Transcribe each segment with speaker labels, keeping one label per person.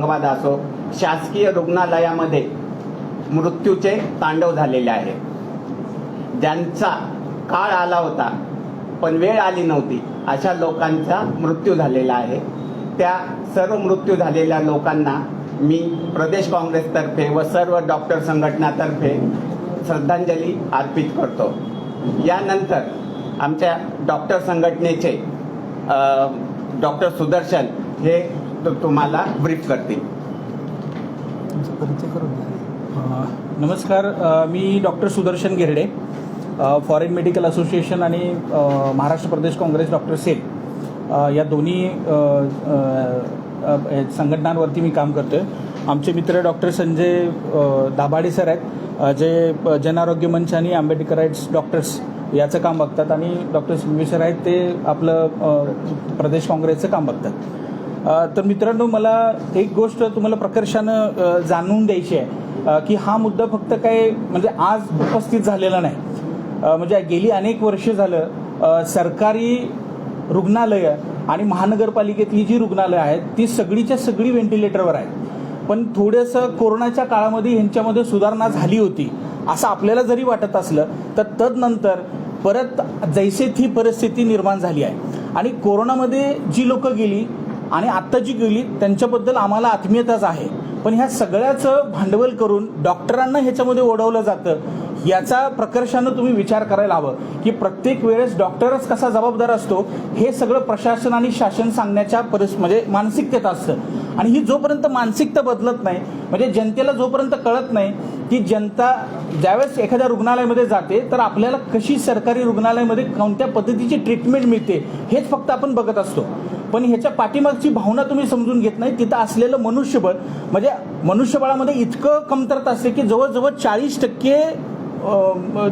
Speaker 1: औरंगाबाद असो, शासकीय रुग्णालयामध्ये मृत्यूचे तांडव झालेले आहे. ज्यांचा काळ आला होता पण वेळ आली नव्हती अशा लोकांचा मृत्यू झालेला आहे. त्या सर्व मृत्यू झालेल्या लोकांना मी प्रदेश काँग्रेसतर्फे व सर्व डॉक्टर संघटनातर्फे श्रद्धांजली अर्पित करतो. यानंतर आमच्या डॉक्टर संघटनेचे डॉक्टर सुदर्शन हे तुम्हाला ब्रीफ करतील.
Speaker 2: नमस्कार, मी doctor Sudarshan Girde, foreign medical association आणि महाराष्ट्र प्रदेश काँग्रेस डॉक्टर सेल या दोन्ही संघटनांवरती मी काम करतो आहे. आमचे मित्र डॉक्टर संजय दाभाडे सर आहेत, जे जन आरोग्य मंच आणि आंबेडकराइट्स डॉक्टर्स याचं काम बघतात, आणि डॉक्टर सिंघवी सर आहेत, ते आपलं प्रदेश काँग्रेसचं काम बघतात. तर मित्रांनो, मला एक गोष्ट तुम्हाला प्रकर्षानं जाणून द्यायची आहे की हा मुद्दा फक्त काय म्हणजे आज उपस्थित झालेला नाही. म्हणजे गेली अनेक वर्षे झालं सरकारी रुग्णालयं आणि महानगरपालिकेतली जी रुग्णालयं आहेत ती सगळीच्या सगळी व्हेंटिलेटरवर आहेत. पण थोडंसं कोरोनाच्या काळामध्ये ह्यांच्यामध्ये सुधारणा झाली होती असं आपल्याला जरी वाटत असलं तर तदनंतर परत जैसे ती परिस्थिती निर्माण झाली आहे. आणि कोरोनामध्ये जी लोकं गेली आणि आत्ता जी गेली त्यांच्याबद्दल आम्हाला आत्मीयताच आहे. पण ह्या सगळ्याचं भांडवल करून डॉक्टरांना ह्याच्यामध्ये ओढवलं जातं, याचा प्रकर्षानं तुम्ही विचार करायला हवं की प्रत्येक वेळेस डॉक्टरच कसा जबाबदार असतो हे सगळं प्रशासन आणि शासन सांगण्याच्या म्हणजे मानसिकतेत असतं. आणि ही जोपर्यंत मानसिकता बदलत नाही, म्हणजे जनतेला जोपर्यंत कळत नाही की जनता ज्यावेळेस एखाद्या रुग्णालयामध्ये जाते तर आपल्याला कशी सरकारी रुग्णालयामध्ये कोणत्या पद्धतीची ट्रीटमेंट मिळते हेच फक्त आपण बघत असतो. पण ह्याच्या पाठीमागची भावना तुम्ही समजून घेत नाही. तिथं असलेलं मनुष्यबळ, म्हणजे मनुष्यबळामध्ये इतकं कमतरता असते की जवळजवळ 40%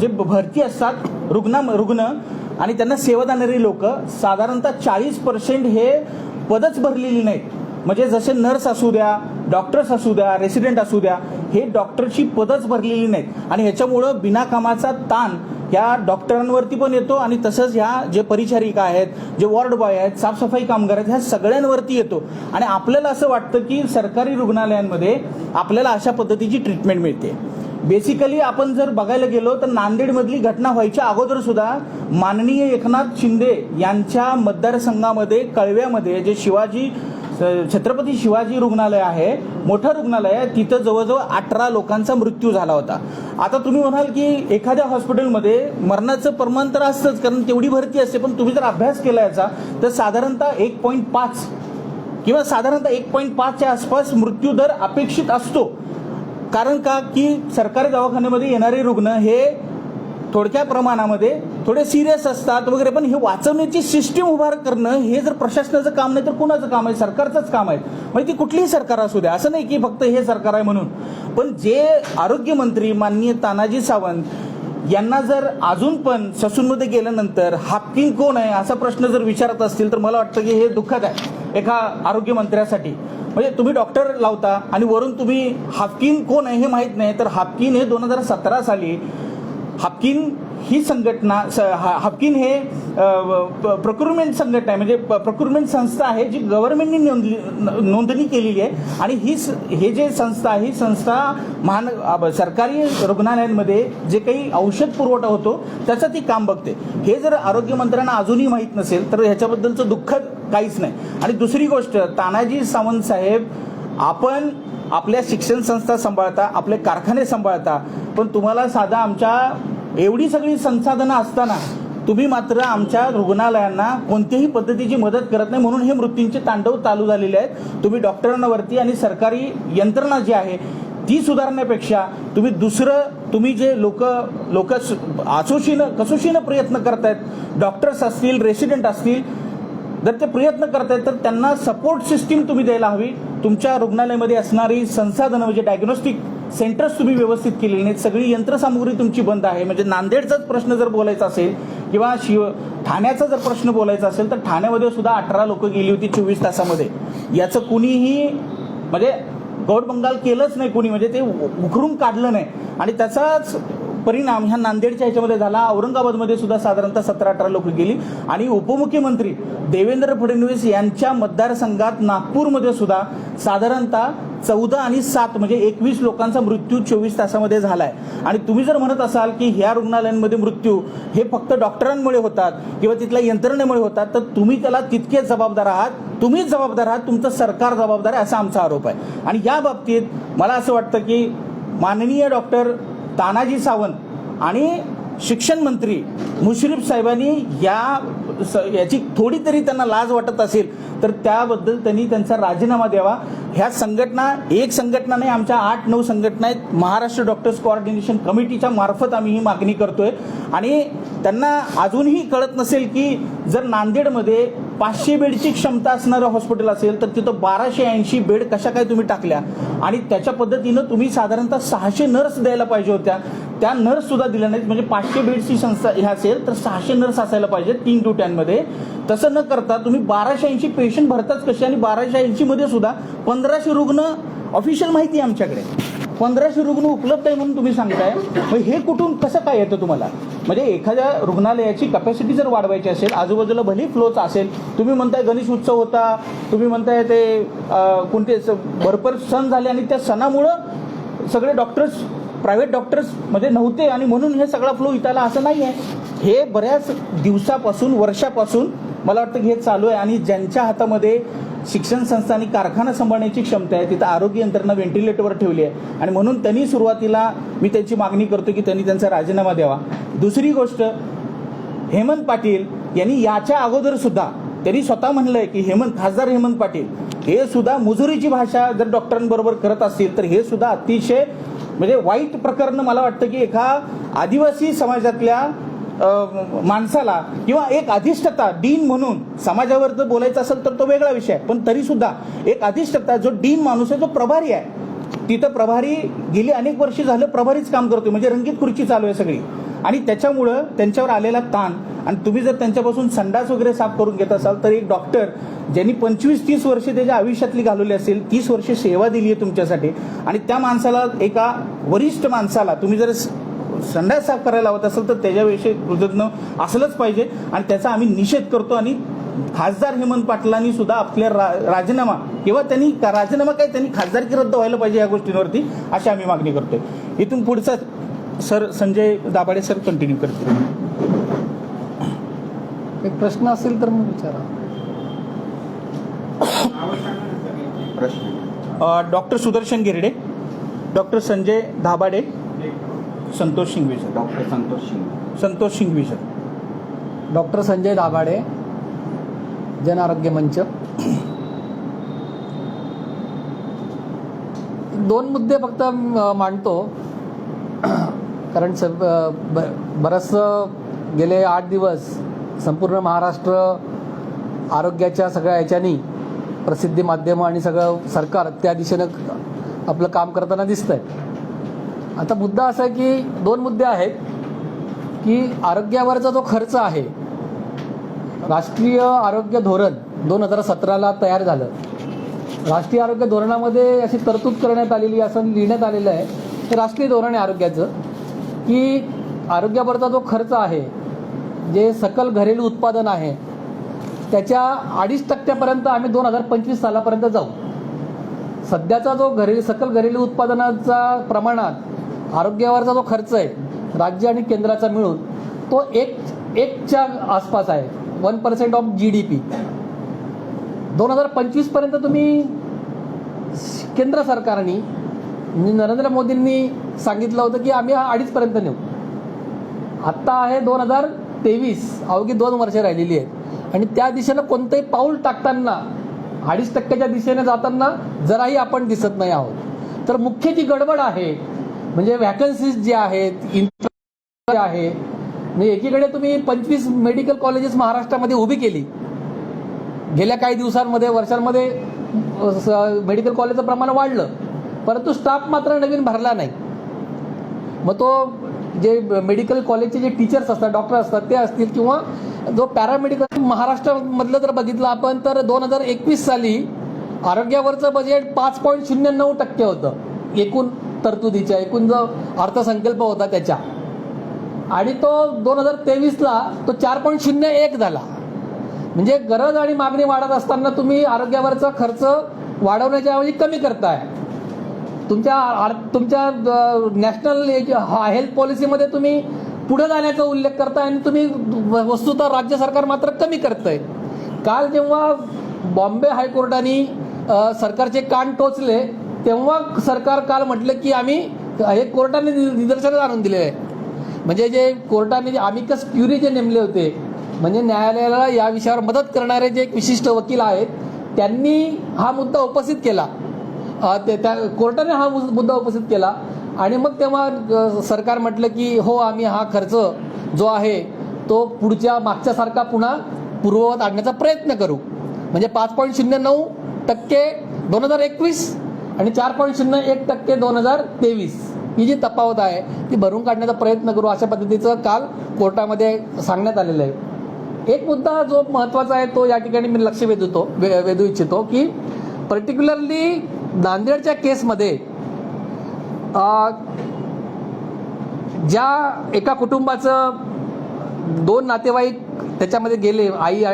Speaker 2: जे भरती असतात रुग्ण आणि त्यांना सेवा देणारी लोक, साधारणतः 40% हे पदच भरलेली नाहीत. म्हणजे जसे नर्स असू द्या, डॉक्टर्स असू द्या, रेसिडेंट असू द्या, हे डॉक्टरची पदच भरलेली नाहीत. आणि ह्याच्यामुळं बिनाकामाचा ताण ह्या डॉक्टरांवरती पण येतो आणि तसंच ह्या जे परिचारिका आहेत, जे वॉर्ड बॉय आहेत, साफसफाई कामगार आहेत, ह्या सगळ्यांवरती येतो. आणि आपल्याला असं वाटतं की सरकारी रुग्णालयांमध्ये आपल्याला अशा पद्धतीची ट्रीटमेंट मिळते. बेसिकली आपण जर बघायला गेलो तर नांदेडमधली घटना व्हायच्या अगोदर सुद्धा माननीय एकनाथ शिंदे यांच्या मतदारसंघामध्ये कळव्यामध्ये जे छत्रपती शिवाजी रुग्णालय आहे, मोठं रुग्णालय आहे, तिथं जवळजवळ 18 लोकांचा मृत्यू झाला होता. आता तुम्ही म्हणाल की एखाद्या हॉस्पिटलमध्ये मरणाचं प्रमाण तर असतंच, कारण तेवढी भरती असते. पण तुम्ही जर अभ्यास केला याचा तर साधारणतः 1.5 किंवा साधारणतः 1.5च्या आसपास मृत्यू दर अपेक्षित असतो. कारण का की सरकारी दवाखान्यामध्ये येणारे रुग्ण हे थोडक्या प्रमाणामध्ये थोडे सिरियस असतात वगैरे. पण हे वाचवण्याची सिस्टीम उभार करणं हे जर प्रशासनाचं काम नाही तर कुणाचं काम आहे? सरकारचंच काम आहे. म्हणजे ती कुठलीही सरकार असू द्या, असं नाही की फक्त हे सरकार आहे म्हणून. पण जे आरोग्यमंत्री माननीय तानाजी सावंत यांना जर अजून पण ससूनमध्ये गेल्यानंतर हाफकिन कोण आहे असा प्रश्न जर विचारत असतील तर मला वाटतं की हे दुःखद आहे एका आरोग्यमंत्र्यासाठी. म्हणजे तुम्ही डॉक्टर लावता आणि वरून तुम्ही हाफकिन कोण आहे हे माहीत नाही. तर हाफकिन हे 2017 साली हाफकिन ही संघटना, हाफकिन हे प्रोक्युरमेंट संघटना आहे, म्हणजे प्रोक्युरमेंट संस्था आहे जी गव्हर्नमेंटनी नोंदणी केलेली आहे. आणि हे जे संस्था आहे, ही संस्था सरकारी रुग्णालयांमध्ये जे काही औषध पुरवठा होतो त्याचं ती काम बघते. हे जर आरोग्यमंत्र्यांना अजूनही माहीत नसेल तर ह्याच्याबद्दलचं दुःख काहीच नाही. आणि दुसरी गोष्ट, तानाजी सावंत साहेब, आपण आपल्या शिक्षण संस्था सांभाळता, आपले कारखाने सांभाळता, पण तुम्हाला साधा आमच्या एवढी सगळी संसाधनं असताना तुम्ही मात्र आमच्या रुग्णालयांना कोणत्याही पद्धतीची मदत करत नाही. म्हणून हे मृत्यूंचे तांडव चालू झालेले आहेत. तुम्ही डॉक्टरांवरती आणि सरकारी यंत्रणा जी आहे ती सुधारण्यापेक्षा तुम्ही जे लोक कसोशीनं प्रयत्न करतायत, डॉक्टर्स असतील, रेसिडेंट असतील, जर ते प्रयत्न करतायत तर त्यांना सपोर्ट सिस्टीम तुम्ही द्यायला हवी. तुमच्या रुग्णालयामध्ये असणारी संसाधनं म्हणजे डायग्नोस्टिक सेंटर्स तुम्ही व्यवस्थित केलेली नाहीत. सगळी यंत्रसामुग्री तुमची बंद आहे. म्हणजे नांदेडचाच प्रश्न जर बोलायचा असेल किंवा ठाण्याचा जर प्रश्न बोलायचा असेल तर ठाण्यामध्ये सुद्धा 18 लोक गेली होती 24 तासामध्ये. याचं कुणीही म्हणजे गौडबंगाल केलंच नाही कुणी, म्हणजे ते उखरून काढलं नाही. आणि त्याचाच परिणाम ह्या नांदेडच्या ह्याच्यामध्ये झाला. औरंगाबादमध्ये सुद्धा साधारणतः 17-18 लोक गेली. आणि उपमुख्यमंत्री देवेंद्र फडणवीस यांच्या मतदारसंघात नागपूरमध्ये सुद्धा साधारणतः 14 आणि 7 म्हणजे 21 लोकांचा मृत्यू 24 तासामध्ये झालाय. आणि तुम्ही जर म्हणत असाल की ह्या रुग्णालयांमध्ये मृत्यू हे फक्त डॉक्टरांमुळे होतात किंवा तिथल्या यंत्रणेमुळे होतात, तर तुम्ही त्याला तितकेच जबाबदार आहात. तुम्हीच जबाबदार आहात, तुमचं सरकार जबाबदार आहे, असा आमचा आरोप आहे. आणि या बाबतीत मला असं वाटतं की माननीय डॉक्टर तानाजी सावंत आणि शिक्षण मंत्री मुश्रीफ साहेबांनी याची थोडी तरी त्यांना लाज वाटत असेल तर त्याबद्दल त्यांनी त्यांचा राजीनामा द्यावा. ह्या संघटना एक संघटना नाही, आमच्या 8-9 संघटना आहेत. महाराष्ट्र डॉक्टर्स कोऑर्डिनेशन कमिटीच्या मार्फत आम्ही ही मागणी करतोय. आणि त्यांना अजूनही कळत नसेल की जर नांदेडमध्ये 500 बेडची क्षमता असणारं हॉस्पिटल असेल तर तिथं 1280 बेड कशा काय तुम्ही टाकल्या आणि त्याच्या पद्धतीनं तुम्ही साधारणतः 600 नर्स द्यायला पाहिजे होत्या. त्या नर्स सुद्धा दिल्या नाहीत. म्हणजे 500 बेडची संस्था ह्या असेल तर 600 नर्स असायला पाहिजे 3 ड्युट्यांमध्ये. तसं न करता तुम्ही 1280 पेशंट भरताच कसे आणि 1280 मध्ये सुद्धा 1500 रुग्ण ऑफिशियल माहिती आहे आमच्याकडे 1500 रुग्ण उपलब्ध आहे म्हणून तुम्ही सांगताय. मग हे कुठून कसं काय येतं तुम्हाला? म्हणजे एखाद्या रुग्णालयाची कॅपॅसिटी जर वाढवायची असेल, आजूबाजूला भली फ्लोच असेल, तुम्ही म्हणताय गणेश उत्सव होता, तुम्ही म्हणताय ते कोणते भरपूर सण झाले आणि त्या सणामुळं सगळे डॉक्टर्स प्रायव्हेट डॉक्टर्स म्हणजे नव्हते आणि म्हणून हे सगळा फ्लो इथं आला असं नाही आहे. हे बऱ्याच दिवसापासून वर्षापासून मला वाटतं की हे चालू आहे. आणि ज्यांच्या हातामध्ये शिक्षण संस्था आणि कारखाना सांभाळण्याची क्षमता आहे तिथं आरोग्य यंत्रणा व्हेंटिलेटरवर ठेवली आहे. आणि म्हणून त्यांनी सुरुवातीला मी त्यांची मागणी करतो की त्यांनी त्यांचा राजीनामा द्यावा. दुसरी गोष्ट, हेमंत पाटील यांनी याच्या अगोदर सुद्धा त्यांनी स्वतः म्हणलंय की खासदार हेमंत पाटील हे सुद्धा मुजुरीची भाषा जर डॉक्टरांबरोबर करत असतील तर हे सुद्धा अतिशय म्हणजे वाईट प्रकरण. मला वाटतं की एका आदिवासी समाजातल्या माणसाला किंवा एक अधिष्ठाता डीन म्हणून समाजावर जर बोलायचं असेल तर तो वेगळा विषय आहे, पण तरी सुद्धा एक अधिष्ठाता जो डीन माणूस आहे जो प्रभारी आहे तिथं प्रभारी गेली अनेक वर्ष झालं प्रभारीच काम करतोय. म्हणजे रंगीत खुर्ची चालू आहे सगळी. आणि त्याच्यामुळं त्यांच्यावर आलेला ताण आणि तुम्ही जर त्यांच्यापासून संडास वगैरे साफ करून घेत असाल तर एक डॉक्टर ज्यांनी 25-30 वर्ष त्याच्या आयुष्यातली घालवली असेल, 30 वर्ष सेवा दिली आहे तुमच्यासाठी आणि त्या माणसाला एका वरिष्ठ माणसाला तुम्ही जर संडास साफ करायला लावत असेल तर त्याच्याविषयी कृतज्ञ असलंच पाहिजे. आणि त्याचा आम्ही निषेध करतो. आणि खासदार हेमंत पाटलांनी सुद्धा आपल्या राजीनामा किंवा त्यांनी त्यांनी खासदारकी रद्द व्हायला पाहिजे या गोष्टींवरती अशी आम्ही मागणी करतोय. इथून पुढचा sir Sanjay Dabhade sir continue करतील.
Speaker 3: एक प्रश्न असेल तर मग विचारा.
Speaker 1: प्रश्न
Speaker 2: doctor Sudarshan Girde, doctor Sanjay Dabhade, Santosh Shingvi sir.
Speaker 1: Doctor
Speaker 2: Santosh Shingvi sir.
Speaker 3: Doctor Sanjay Dabhade, Jan Arogya मंच. 2 मुद्दे फक्त मांडतो कारण बरंच गेले 8 दिवस संपूर्ण महाराष्ट्र आरोग्याच्या सगळ्या याच्यानी प्रसिद्धी माध्यमं आणि सगळं सरकार त्या दिशेनं आपलं काम करताना दिसतंय. आता मुद्दा असा आहे की 2 मुद्दे आहेत की आरोग्यावरचा जो खर्च आहे, राष्ट्रीय आरोग्य धोरण 2017ला तयार झालं. राष्ट्रीय आरोग्य धोरणामध्ये अशी तरतूद करण्यात आलेली, असं लिहिण्यात आलेलं आहे हे राष्ट्रीय धोरण आहे आरोग्याचं, की आरोग्यावरचा जो खर्च आहे, जे सकल घरेलू उत्पादन आहे त्याच्या 2.5% आम्ही 2025 सालापर्यंत जाऊ. सध्याचा जो सकल घरेलू उत्पादनाचा प्रमाणात आरोग्यावरचा जो खर्च आहे राज्य आणि केंद्राचा मिळून तो 1च्या आसपास आहे, 1% ऑफ GDP. 2025 पर्यंत तुम्ही केंद्र सरकारने नरेंद्र मोदींनी सांगितलं होतं की आम्ही 2.5 पर्यंत नेऊ. आत्ता आहे 2023, अवघी 2 वर्ष राहिलेली आहेत आणि त्या दिशेनं कोणतंही पाऊल टाकताना 2.5% दिशेने जाताना जराही आपण दिसत नाही आहोत. तर मुख्य जी गडबड आहे म्हणजे व्हॅकन्सीज जे आहेत आहे, म्हणजे एकीकडे तुम्ही 25 मेडिकल कॉलेजेस महाराष्ट्रामध्ये उभी केली. गेल्या काही दिवसांमध्ये वर्षांमध्ये मेडिकल कॉलेजचं प्रमाण वाढलं परंतु स्टाफ मात्र नवीन भरला नाही. मग तो जे मेडिकल कॉलेजचे जे टीचर्स असतात, डॉक्टर असतात ते असतील किंवा जो पॅरामेडिकल महाराष्ट्रामधलं जर बघितलं आपण तर 2021 साली आरोग्यावरचं बजेट 5.09% होतं एकूण तरतुदीच्या, एकूण जो अर्थसंकल्प होता त्याच्या, आणि तो 2023ला तो 4.01 झाला. म्हणजे गरज आणि मागणी वाढत असताना तुम्ही आरोग्यावरचा खर्च वाढवण्याच्या ऐवजी कमी करताय. तुमच्या नॅशनल हेल्थ पॉलिसीमध्ये तुम्ही पुढे जाण्याचा उल्लेख करताय आणि तुम्ही वस्तुतः राज्य सरकार मात्र कमी करतंय. काल जेव्हा बॉम्बे हायकोर्टाने सरकारचे कान टोचले तेव्हा सरकार काल म्हटलं की आम्ही हे कोर्टाने निदर्शनास आणून दिले आहे. म्हणजे जे कोर्टाने जे अमिकस क्युरी जे नेमले होते, म्हणजे न्यायालयाला या विषयावर मदत करणारे जे एक विशिष्ट वकील आहेत, त्यांनी हा मुद्दा उपस्थित केला. त्या कोर्टाने हा मुद्दा उपस्थित केला आणि मग तेव्हा सरकार म्हटलं की हो, आम्ही हा खर्च जो आहे तो मागच्यासारखा पुन्हा पूर्ववत आणण्याचा प्रयत्न करू. म्हणजे 5.09% 2021 आणि 4.01% 2023 ही जी तफावत आहे ती भरून काढण्याचा प्रयत्न करू, अशा पद्धतीचं काल कोर्टामध्ये सांगण्यात आलेलं आहे. एक मुद्दा जो महत्त्वाचा आहे तो या ठिकाणी मी लक्ष वेधू इच्छितो की पर्टिक्युलरली नांदेडच्या केसमध्ये ज्या एका कुटुंबाचं 2 नातेवाईक त्याच्यामध्ये गेले, आई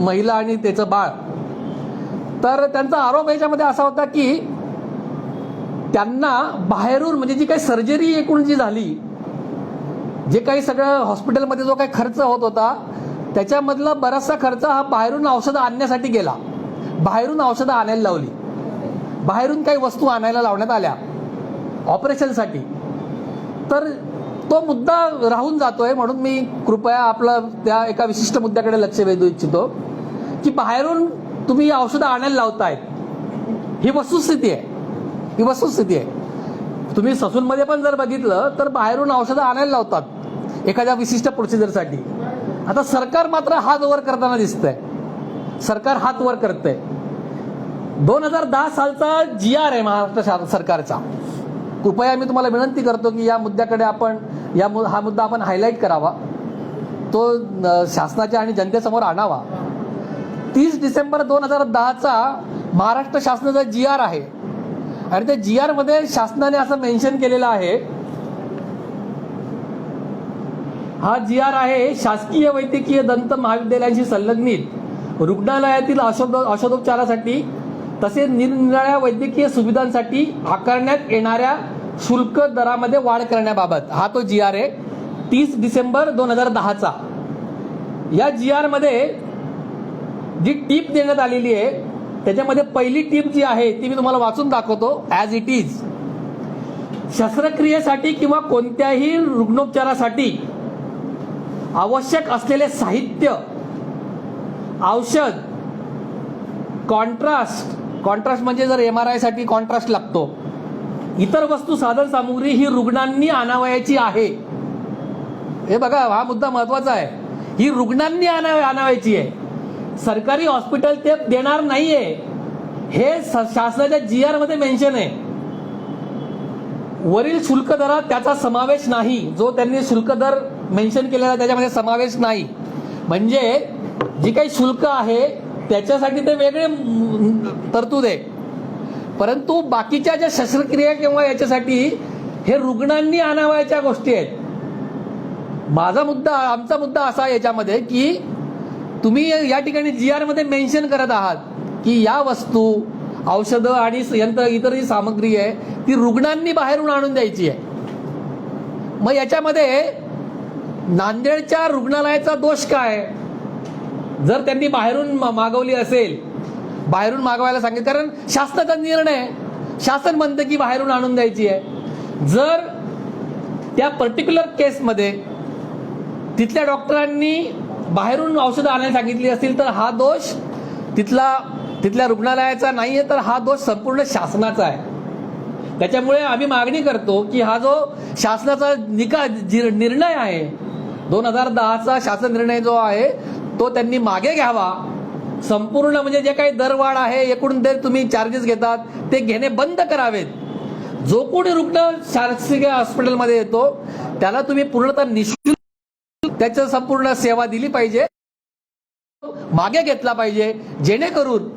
Speaker 3: महिला आणि त्याचं बाळ, तर त्यांचा आरोप याच्यामध्ये असा होता की त्यांना बाहेरून म्हणजे जी काही सर्जरी एकूण जी झाली, जे काही सगळं हॉस्पिटलमध्ये जो काही खर्च होत होता त्याच्यामधला बराचसा खर्च हा बाहेरून औषधं आणण्यासाठी गेला. बाहेरून औषधं आणायला लावली, बाहेरून काही वस्तू आणायला लावण्यात आल्या ऑपरेशनसाठी. तर तो मुद्दा राहून जातोय, म्हणून मी कृपया आपलं त्या एका विशिष्ट मुद्द्याकडे लक्ष वेधू इच्छितो की बाहेरून तुम्ही औषधं आणायला लावतायत, ही वस्तुस्थिती आहे. ही वस्तुस्थिती आहे. तुम्ही ससूनमध्ये पण जर बघितलं तर बाहेरून औषधं आणायला लावतात एखाद्या विशिष्ट प्रोसिजरसाठी. आता सरकार मात्र हात वर करताना दिसतंय. सरकार हात वर करतंय. 2010 सालचा GR आहे महाराष्ट्र सरकारचा. कृपया मी तुम्हाला विनंती करतो की या मुद्द्याकडे आपण हा मुद्दा आपण हायलाईट करावा, तो शासनाच्या आणि जनतेसमोर आणावा. 30 डिसेंबर 2010चा महाराष्ट्र शासनाचा GR आहे आणि त्या GR मध्ये शासनाने असं मेन्शन केलेलं आहे, हा GR आहे शासकीय वैद्यकीय दंत महाविद्यालयांशी संलग्नित रुग्णालयातील औषधोपचारासाठी तसेच निरनिराळ्या वैद्यकीय सुविधांसाठी आकारण्यात येणाऱ्या शुल्क दरामध्ये वाढ करण्याबाबत हा तो GR आहे 30 डिसेंबर 2010चा. या GR मध्ये जी टीप देण्यात आलेली आहे त्याच्यामध्ये पहिली टीप जी आहे ती मी तुम्हाला वाचून दाखवतो ॲज इट इज. शस्त्रक्रियेसाठी किंवा कोणत्याही रुग्णोपचारासाठी आवश्यक असलेले साहित्य, औषध, कॉन्ट्रास्ट म्हणजे जर MRI साठी कॉन्ट्रास्ट लागतो, इतर वस्तू साधन सामुग्री ही रुग्णांनी आणावयाची आहे. हे बघा, हा मुद्दा महत्वाचा आहे. ही रुग्णांनी आणावयाची आहे. सरकारी हॉस्पिटल ते देणार नाहीये, हे शासनाच्या GR मध्ये मेन्शन आहे. वरील शुल्क दरात त्याचा समावेश नाही. जो त्यांनी शुल्क दर मेन्शन केलेला त्याच्यामध्ये समावेश नाही. म्हणजे जी काही शुल्क आहे त्याच्यासाठी ते वेगळे तरतूद आहे, परंतु बाकीच्या ज्या शस्त्रक्रिया किंवा याच्यासाठी हे रुग्णांनी आणावयाच्या गोष्टी आहेत. आमचा मुद्दा असा आहे याच्यामध्ये की तुम्ही या ठिकाणी GR मध्ये मेन्शन करत आहात की या वस्तू, औषधं आणि इतर जी सामग्री आहे ती रुग्णांनी बाहेरून आणून द्यायची आहे. मग याच्यामध्ये नांदेडच्या रुग्णालयाचा दोष काय? जर त्यांनी बाहेरून मागवली असेल, बाहेरून मागवायला सांगितलं, कारण शासनाचा निर्णय, शासन म्हणतं की बाहेरून आणून द्यायची आहे. जर त्या पर्टिक्युलर केसमध्ये तिथल्या डॉक्टरांनी बाहेरून औषधं आणायला सांगितली असतील तर हा दोष तिथल्या रुग्णालयाचा नाहीये, तर हा दोष संपूर्ण शासनाचा आहे. त्याच्यामुळे आम्ही मागणी करतो की हा जो शासनाचा निर्णय आहे 2010चा शासन निर्णय जो आहे तो त्यांनी मागे घ्यावा. संपूर्ण म्हणजे जे काही दरवाढ आहे, एकूण दर तुम्ही चार्जेस घेतात ते घेणे बंद करावेत. जो कोणी रुग्ण शासकीय हॉस्पिटलमध्ये येतो त्याला तुम्ही पूर्णतः निःशुल्क त्याची संपूर्ण सेवा दिली पाहिजे, मागे घेतला पाहिजे, जेणेकरून